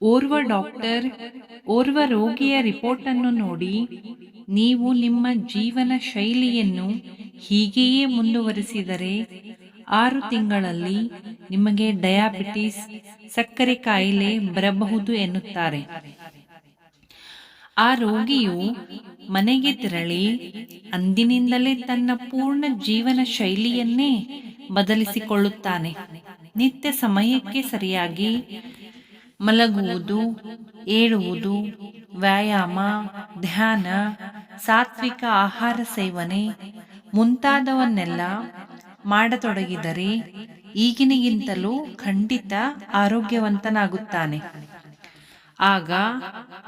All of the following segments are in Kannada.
ಓರ್ವ ಡಾಕ್ಟರ್ ಓರ್ವ ರೋಗಿಯ ರಿಪೋರ್ಟನ್ನು ನೋಡಿ, ನೀವು ನಿಮ್ಮ ಜೀವನ ಶೈಲಿಯನ್ನು ಹೀಗೆಯೇ ಮುಂದುವರಿಸಿದರೆ 6 ತಿಂಗಳಲ್ಲಿ ನಿಮಗೆ ಡಯಾಬಿಟಿಸ್, ಸಕ್ಕರೆ ಕಾಯಿಲೆ ಬರಬಹುದು ಎನ್ನುತ್ತಾರೆ. ಆ ರೋಗಿಯು ಮನೆಗೆ ತೆರಳಿ ಅಂದಿನಿಂದಲೇ ತನ್ನ ಪೂರ್ಣ ಜೀವನ ಶೈಲಿಯನ್ನೇ ಬದಲಿಸಿಕೊಳ್ಳುತ್ತಾನೆ. ನಿತ್ಯ ಸಮಯಕ್ಕೆ ಸರಿಯಾಗಿ ಮಲಗುವುದು, ಏಳುವುದು, ವ್ಯಾಯಾಮ, ಧ್ಯಾನ, ಸಾತ್ವಿಕ ಆಹಾರ ಸೇವನೆ ಮುಂತಾದವನ್ನೆಲ್ಲ ಮಾಡತೊಡಗಿದರೆ ಈಗಿನಗಿಂತಲೂ ಖಂಡಿತ ಆರೋಗ್ಯವಂತನಾಗುತ್ತಾನೆ. ಆಗ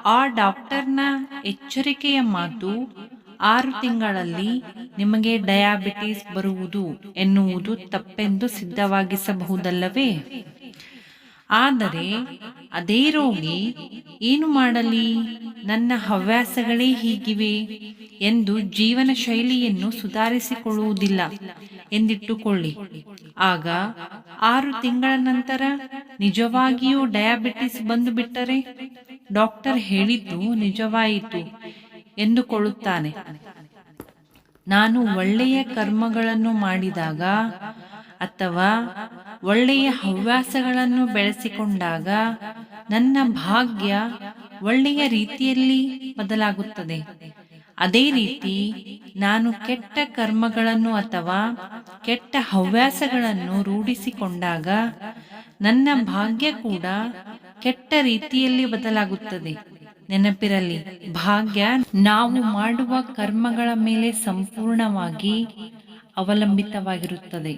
ಆ ಡಾಕ್ಟರ್ನ ಎಚ್ಚರಿಕೆಯ ಮಾತು 6 ತಿಂಗಳಲ್ಲಿ ನಿಮಗೆ ಡಯಾಬಿಟಿಸ್ ಬರುವುದು ಎನ್ನುವುದು ತಪ್ಪೆಂದು ಸಿದ್ಧವಾಗಿಸಬಹುದಲ್ಲವೇ? ಆದರೆ ಅದೇ ರೋಗಿ ಏನು ಮಾಡಲಿ, ನನ್ನ ಹವ್ಯಾಸಗಳೇ ಹೀಗಿವೆ ಎಂದು ಜೀವನ ಶೈಲಿಯನ್ನು ಸುಧಾರಿಸಿಕೊಳ್ಳುವುದಿಲ್ಲ ಎಂದಿಟ್ಟುಕೊಳ್ಳಿ. ಆಗ 6 ತಿಂಗಳ ನಂತರ ನಿಜವಾಗಿಯೂ ಡಯಾಬಿಟಿಸ್ ಬಂದು ಬಿಟ್ಟರೆ ಡಾಕ್ಟರ್ ಹೇಳಿದ್ದು ನಿಜವಾಯಿತು ಎಂದುಕೊಳ್ಳುತ್ತಾನೆ. ನಾನು ಒಳ್ಳೆಯ ಕರ್ಮಗಳನ್ನು ಮಾಡಿದಾಗ ಅಥವಾ ಒಳ್ಳೆಯ ಹವ್ಯಾಸಗಳನ್ನು ಬೆಳೆಸಿಕೊಂಡಾಗ ನನ್ನ ಭಾಗ್ಯ ಒಳ್ಳೆಯ ರೀತಿಯಲ್ಲಿ ಬದಲಾಗುತ್ತದೆ. ಅದೇ ರೀತಿ ನಾನು ಕೆಟ್ಟ ಕರ್ಮಗಳನ್ನು ಅಥವಾ ಕೆಟ್ಟ ಹವ್ಯಾಸಗಳನ್ನು ರೂಢಿಸಿಕೊಂಡಾಗ ನನ್ನ ಭಾಗ್ಯ ಕೂಡ ಕೆಟ್ಟ ರೀತಿಯಲ್ಲಿ ಬದಲಾಗುತ್ತದೆ. ನೆನಪಿರಲಿ, ಭಾಗ್ಯ ನಾವು ಮಾಡುವ ಕರ್ಮಗಳ ಮೇಲೆ ಸಂಪೂರ್ಣವಾಗಿ ಅವಲಂಬಿತವಾಗಿರುತ್ತದೆ.